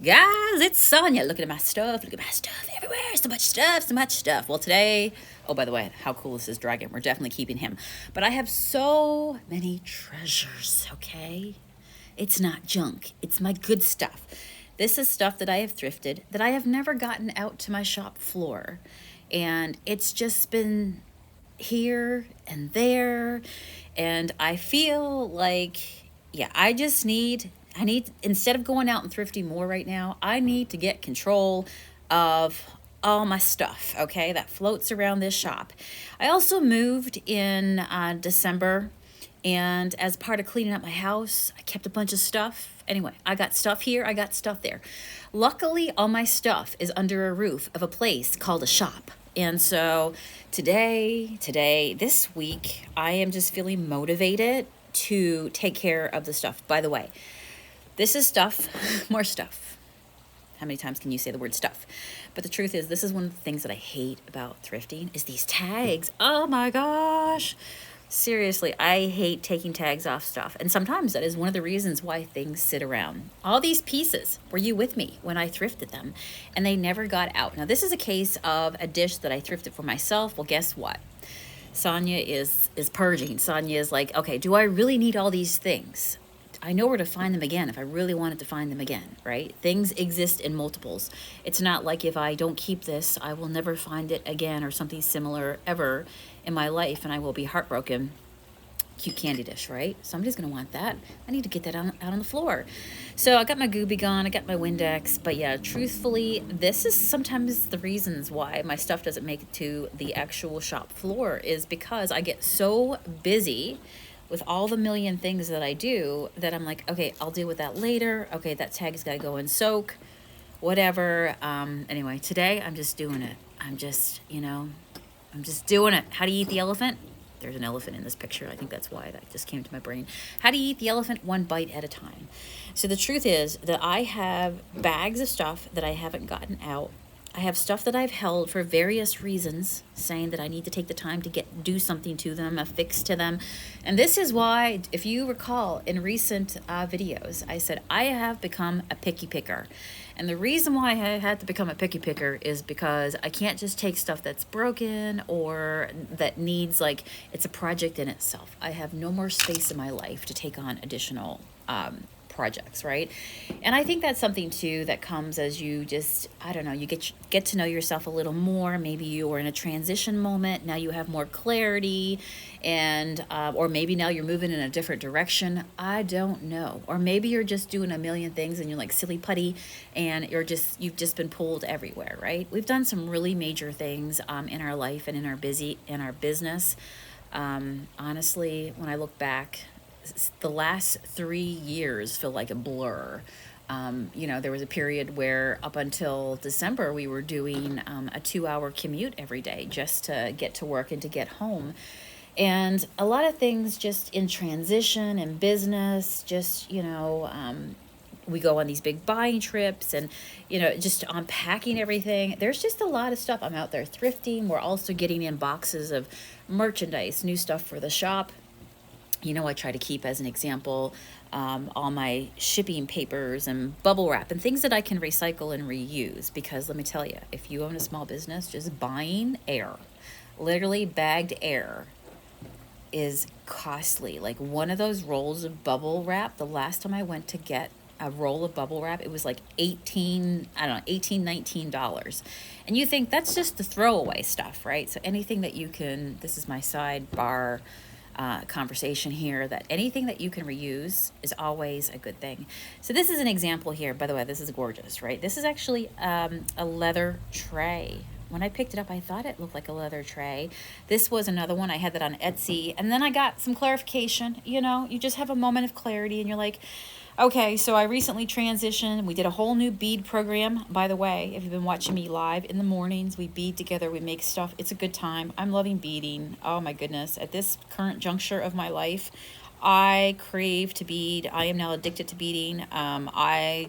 Guys, it's Sonya. Look at my stuff. Look at my stuff everywhere. So much stuff, so much stuff. Well, today, oh, by the way, how cool is this dragon? We're definitely keeping him. But I have so many treasures, okay? It's not junk, it's my good stuff. This is stuff that I have thrifted that I have never gotten out to my shop floor. And it's just been here and there. And I feel like, yeah, I need, instead of going out and thrifting more right now, I need to get control of all my stuff, okay, that floats around this shop. I also moved in December, and as part of cleaning up my house, I kept a bunch of stuff. Anyway, I got stuff here, I got stuff there. Luckily, all my stuff is under a roof of a place called a shop. And so this week, I am just feeling motivated to take care of the stuff. By the way, this is stuff, more stuff. How many times can you say the word stuff? But the truth is, this is one of the things that I hate about thrifting is these tags. Oh my gosh. Seriously, I hate taking tags off stuff. And sometimes that is one of the reasons why things sit around. All these pieces, were you with me when I thrifted them? And they never got out. Now, this is a case of a dish that I thrifted for myself. Well, guess what? Sonya is purging. Sonya is like, okay, do I really need all these things? I know where to find them again if I really wanted to find them again, right? Things exist in multiples. It's not like if I don't keep this, I will never find it again or something similar ever in my life and I will be heartbroken. Cute candy dish, right? Somebody's going to want that. I need to get that out on the floor. So I got my Gooby Gone, I got my Windex, but yeah, truthfully, this is sometimes the reasons why my stuff doesn't make it to the actual shop floor is because I get so busy with all the million things that I do that I'm like, okay, I'll deal with that later. Okay, that tag's got to go and soak, whatever. Anyway, today I'm just doing it. I'm just doing it. How do you eat the elephant? There's an elephant in this picture. I think that's why that just came to my brain. How do you eat the elephant? One bite at a time. So the truth is that I have bags of stuff that I haven't gotten out. I have stuff that I've held for various reasons, saying that I need to take the time to do something to them, a fix to them. And this is why, if you recall in recent videos, I said I have become a picky picker. And the reason why I had to become a picky picker is because I can't just take stuff that's broken or that needs, like, it's a project in itself. I have no more space in my life to take on additional projects, right? And I think that's something too that comes as you just, I don't know, you get to know yourself a little more. Maybe you are in a transition moment. Now you have more clarity, and or maybe now you're moving in a different direction. I don't know. Or maybe you're just doing a million things and you're like silly putty, and you've just been pulled everywhere, right? We've done some really major things in our life and in our business. Honestly, when I look back, the last 3 years feel like a blur. There was a period where up until December, we were doing a 2-hour commute every day just to get to work and to get home. And a lot of things just in transition and business, just, we go on these big buying trips and, just unpacking everything. There's just a lot of stuff. I'm out there thrifting. We're also getting in boxes of merchandise, new stuff for the shop. I try to keep, as an example, all my shipping papers and bubble wrap and things that I can recycle and reuse. Because let me tell you, if you own a small business, just buying air, literally bagged air, is costly. Like one of those rolls of bubble wrap, the last time I went to get a roll of bubble wrap, it was like $19. And you think that's just the throwaway stuff, right? So anything that you can, this is my sidebar conversation here, that anything that you can reuse is always a good thing. So this is an example here. By the way, this is gorgeous, right? This is actually a leather tray. When I picked it up, I thought it looked like a leather tray. This was another one. I had that on Etsy. And then I got some clarification. You just have a moment of clarity and you're like, okay, so I recently transitioned. We did a whole new bead program. By the way, if you've been watching me live in the mornings, we bead together, we make stuff. It's a good time. I'm loving beading. Oh my goodness. At this current juncture of my life, I crave to bead. I am now addicted to beading. I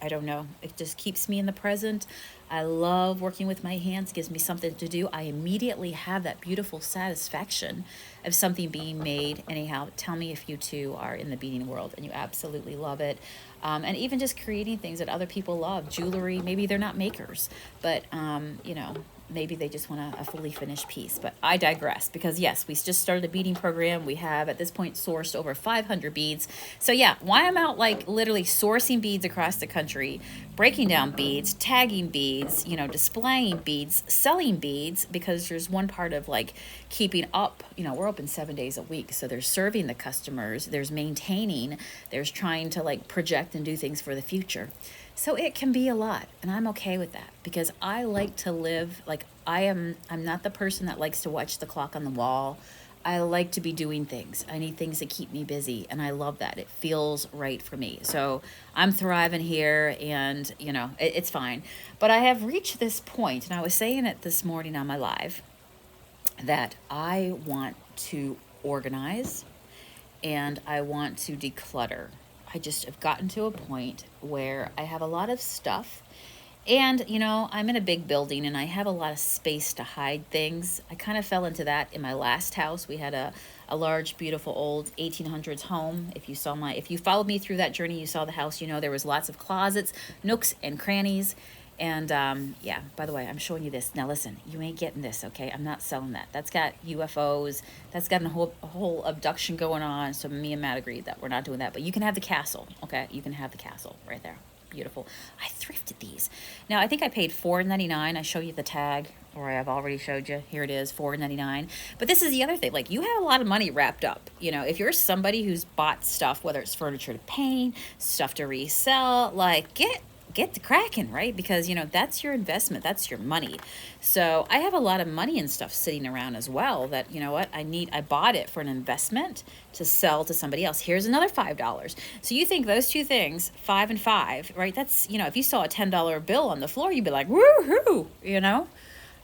don't know. It just keeps me in the present. I love working with my hands. It gives me something to do. I immediately have that beautiful satisfaction of something being made. Anyhow, tell me if you too are in the beading world and you absolutely love it. And even just creating things that other people love, jewelry. Maybe they're not makers, but you know, maybe they just want a fully finished piece. But I digress, because yes, we just started a beading program. We have at this point sourced over 500 beads. So yeah, why I'm out like literally sourcing beads across the country, breaking down beads, tagging beads, you know, displaying beads, selling beads, because there's one part of like keeping up, you know, we're open 7 days a week. So there's serving the customers, there's maintaining, there's trying to like project and do things for the future. So it can be a lot, and I'm okay with that, because I like to live like I'm not the person that likes to watch the clock on the wall. I like to be doing things. I need things to keep me busy, and I love that. It feels right for me. So I'm thriving here, and you know, it's fine. But I have reached this point, and I was saying it this morning on my live, that I want to organize and I want to declutter. I just have gotten to a point where I have a lot of stuff. And, you know, I'm in a big building and I have a lot of space to hide things. I kind of fell into that in my last house. We had a large, beautiful old 1800s home. If you followed me through that journey, you saw the house, you know, there was lots of closets, nooks and crannies. And yeah, by the way, I'm showing you this. Now listen, you ain't getting this, okay? I'm not selling that. That's got UFOs. That's got a whole abduction going on. So me and Matt agreed that we're not doing that. But you can have the castle, okay? You can have the castle right there. Beautiful. I thrifted these. Now I think I paid $4.99. I show you the tag, or I've already showed you. Here it is, $4.99. But this is the other thing. Like, you have a lot of money wrapped up. You know, if you're somebody who's bought stuff, whether it's furniture to paint, stuff to resell, like get to cracking, right? Because, you know, that's your investment, that's your money. So I have a lot of money and stuff sitting around as well that, you know what, I bought it for an investment to sell to somebody else. Here's another $5. So you think those two things, 5 and 5, right? That's, you know, if you saw a $10 bill on the floor, you'd be like, woohoo, you know?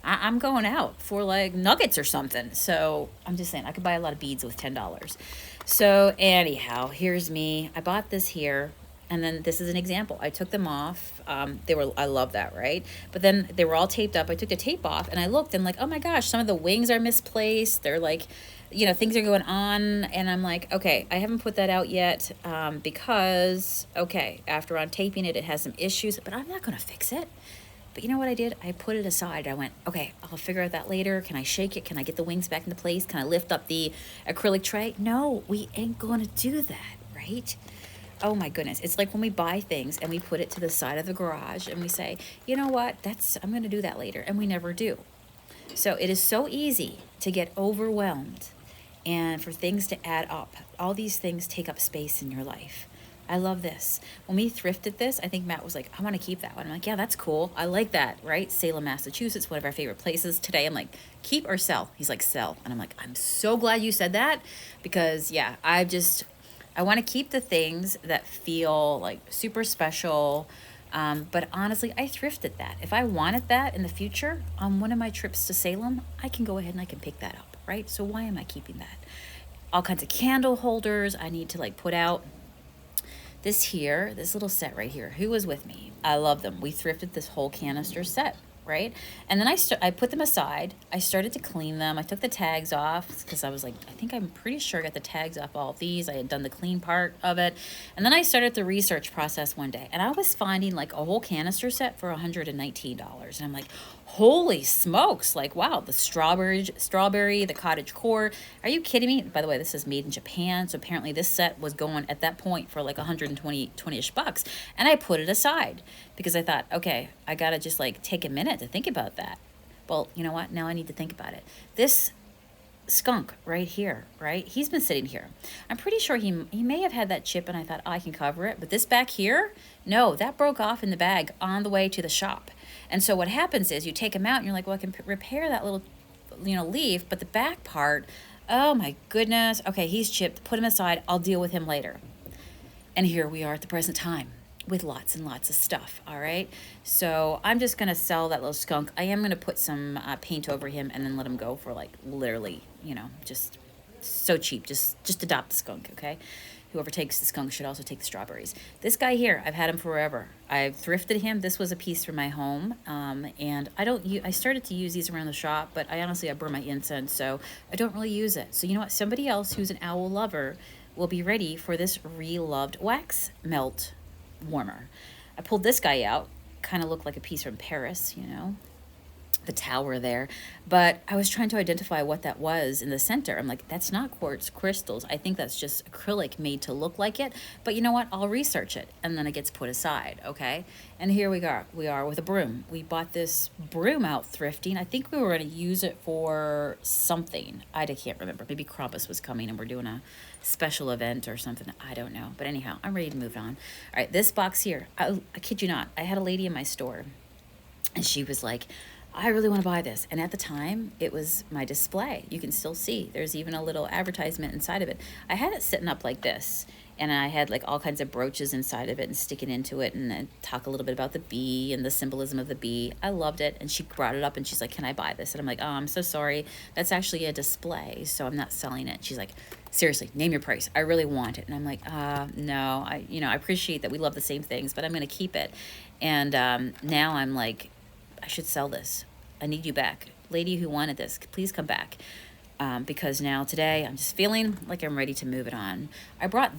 I'm going out for like nuggets or something. So I'm just saying, I could buy a lot of beads with $10. So anyhow, here's me. I bought this here. And then this is an example. I took them off. I love that, right? But then they were all taped up. I took the tape off and I looked and like, oh my gosh, some of the wings are misplaced. They're like, you know, things are going on. And I'm like, okay, I haven't put that out yet because, okay, after I'm taping it, it has some issues, but I'm not going to fix it. But you know what I did? I put it aside. I went, okay, I'll figure out that later. Can I shake it? Can I get the wings back into place? Can I lift up the acrylic tray? No, we ain't going to do that, right? Oh my goodness. It's like when we buy things and we put it to the side of the garage and we say, you know what, I'm going to do that later. And we never do. So it is so easy to get overwhelmed and for things to add up. All these things take up space in your life. I love this. When we thrifted this, I think Matt was like, I want to keep that one. I'm like, yeah, that's cool. I like that, right? Salem, Massachusetts, one of our favorite places. Today, I'm like, keep or sell? He's like, sell. And I'm like, I'm so glad you said that, because yeah, I want to keep the things that feel like super special. But honestly, I thrifted that. If I wanted that in the future on one of my trips to Salem, I can go ahead and I can pick that up, right? So why am I keeping that? All kinds of candle holders I need to like put out. This little set right here. Who was with me? I love them. We thrifted this whole canister set, right? And then I put them aside. I started to clean them. I took the tags off because I was like, I'm pretty sure I got the tags off all of these. I had done the clean part of it. And then I started the research process one day, and I was finding like a whole canister set for $119. And I'm like, holy smokes, like, wow, the strawberry, the cottage core. Are you kidding me? By the way, this is made in Japan. So apparently this set was going at that point for like 120-ish bucks. And I put it aside because I thought, okay, I got to just like take a minute to think about that. Well, you know what? Now I need to think about it. This skunk right here, right? He's been sitting here. I'm pretty sure he may have had that chip and I thought, oh, I can cover it. But this back here, no, that broke off in the bag on the way to the shop. And so what happens is you take them out and you're like, well, I can repair that little, leaf, but the back part, oh my goodness. Okay, he's chipped. Put him aside. I'll deal with him later. And here we are at the present time with lots and lots of stuff, all right? So I'm just going to sell that little skunk. I am going to put some paint over him and then let him go for like literally, just so cheap. Just adopt the skunk, okay? Whoever takes the skunk should also take the strawberries. This guy here, I've had him forever. I've thrifted him. This was a piece for my home. And I started to use these around the shop, but I burn my incense, so I don't really use it. So you know what? Somebody else who's an owl lover will be ready for this re-loved wax melt warmer. I pulled this guy out, kind of looked like a piece from Paris, you know, the tower there. But I was trying to identify what that was in the center. I'm like, that's not quartz crystals. I think that's just acrylic made to look like it. But you know what? I'll research it. And then it gets put aside, okay? And here we are with a broom. We bought this broom out thrifting. I think we were going to use it for something. I can't remember. Maybe Krampus was coming and we're doing a special event or something. I don't know. But anyhow, I'm ready to move on. All right, this box here. I kid you not. I had a lady in my store and she was like, I really want to buy this. And at the time, it was my display. You can still see. There's even a little advertisement inside of it. I had it sitting up like this. And I had like all kinds of brooches inside of it and sticking into it. And then talk a little bit about the bee and the symbolism of the bee. I loved it. And she brought it up and she's like, can I buy this? And I'm like, oh, I'm so sorry. That's actually a display. So I'm not selling it. She's like, seriously, name your price. I really want it. And I'm like, no, I appreciate that we love the same things, but I'm going to keep it. And now I'm like, I should sell this. I need you back. Lady who wanted this, please come back. Because now today I'm just feeling like I'm ready to move it on. I bought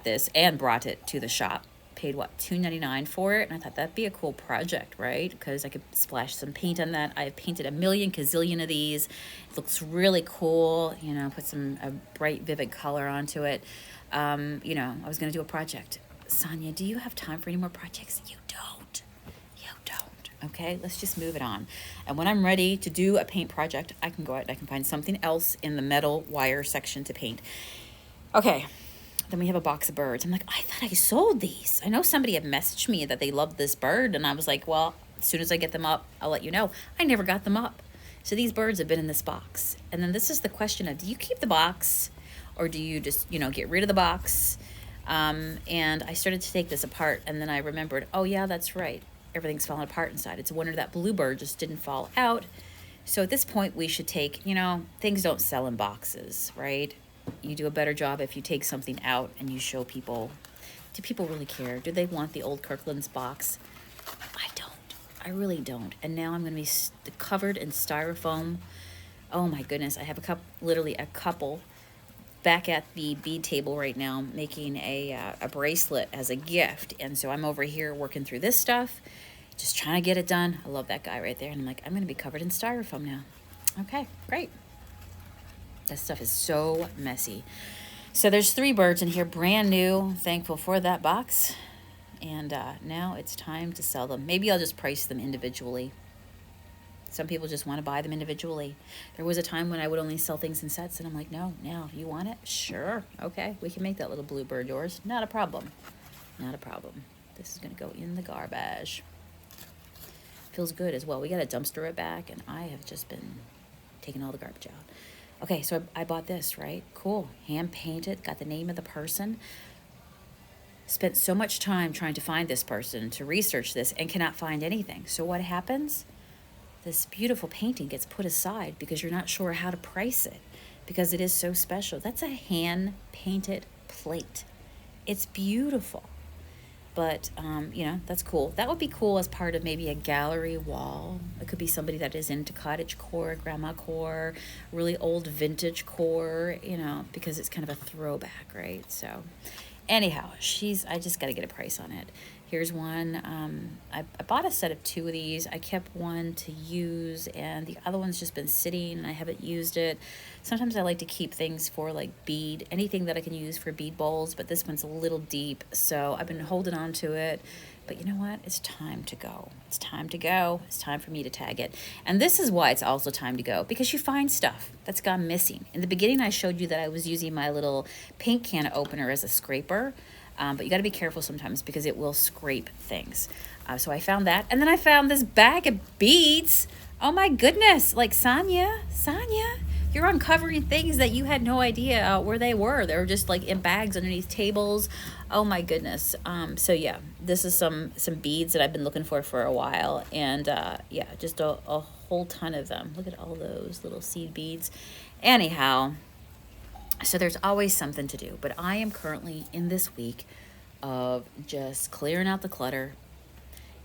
this and brought it to the shop. Paid what, $2.99 for it? And I thought that'd be a cool project, right? Because I could splash some paint on that. I've painted a million gazillion of these. It looks really cool, you know, put a bright, vivid color onto it. You know, I was gonna do a project. Sonia, do you have time for any more projects? You don't. Okay, let's just move it on. And when I'm ready to do a paint project, I can go out and I can find something else in the metal wire section to paint. Okay, then we have a box of birds. I'm like, I thought I sold these. I know somebody had messaged me that they loved this bird, and I was like, well, as soon as I get them up, I'll let you know. I never got them up. So these birds have been in this box. And then this is the question of, do you keep the box or do you just, you know, get rid of the box? And I started to take this apart, and then I remembered, oh yeah, that's right. Everything's falling apart inside. It's a wonder that bluebird just didn't fall out. So at this point, we should take, you know, things don't sell in boxes, right? You do a better job if you take something out and you show people. Do people really care? Do they want the old Kirkland's box? I don't. I really don't. And now I'm going to be covered in styrofoam. Oh my goodness. I have literally a couple back at the bead table right now making a bracelet as a gift. And so I'm over here working through this stuff, just trying to get it done. I love that guy right there. And I'm like, I'm going to be covered in styrofoam now. Okay, great. That stuff is so messy. So there's 3 birds in here, brand new. Thankful for that box. And now it's time to sell them. Maybe I'll just price them individually. Some people just want to buy them individually. There was a time when I would only sell things in sets, and I'm like, no, you want it? Sure. Okay, we can make that little blue bird yours. Not a problem. Not a problem. This is going to go in the garbage. Feels good as well. We got to dumpster it back, and I have just been taking all the garbage out. Okay, so I bought this, right? Cool. Hand painted, got the name of the person. Spent so much time trying to find this person, to research this, and cannot find anything. So what happens? This beautiful painting gets put aside because you're not sure how to price it because it is so special. That's a hand-painted plate. It's beautiful. But, you know, that's cool. That would be cool as part of maybe a gallery wall. It could be somebody that is into cottage core, grandma core, really old vintage core, you know, because it's kind of a throwback, right? So anyhow, I just got to get a price on it. Here's one. I bought a set of 2 of these. I kept one to use, and the other one's just been sitting, and I haven't used it. Sometimes I like to keep things for like anything that I can use for bead bowls, but this one's a little deep, so I've been holding on to it. But you know what? It's time to go. It's time to go. It's time for me to tag it. And this is why it's also time to go, because you find stuff that's gone missing. In the beginning, I showed you that I was using my little paint can opener as a scraper. But you got to be careful sometimes because it will scrape things. So I found that. And then I found this bag of beads. Oh my goodness. Like, Sonia, you're uncovering things that you had no idea where they were. They were just like in bags underneath tables. Oh my goodness. So yeah, this is some beads that I've been looking for a while. And yeah, just a whole ton of them. Look at all those little seed beads. Anyhow, so there's always something to do, but I am currently in this week of just clearing out the clutter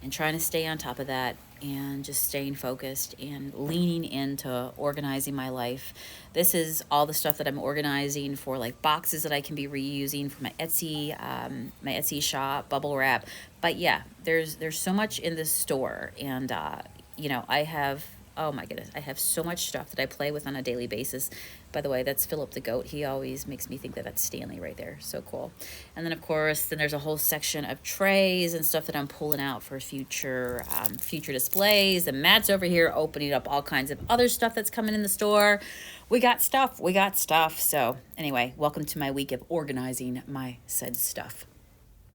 and trying to stay on top of that and just staying focused and leaning into organizing my life. This is all the stuff that I'm organizing for, like boxes that I can be reusing for my Etsy shop, bubble wrap. But yeah, there's so much in this store, and I have, oh my goodness, I have so much stuff that I play with on a daily basis. By the way, that's Philip the goat. He always makes me think that that's Stanley right there. So cool. And then of course, then there's a whole section of trays and stuff that I'm pulling out for future displays. And Matt's over here opening up all kinds of other stuff that's coming in the store. We got stuff. We got stuff. So anyway, welcome to my week of organizing my said stuff.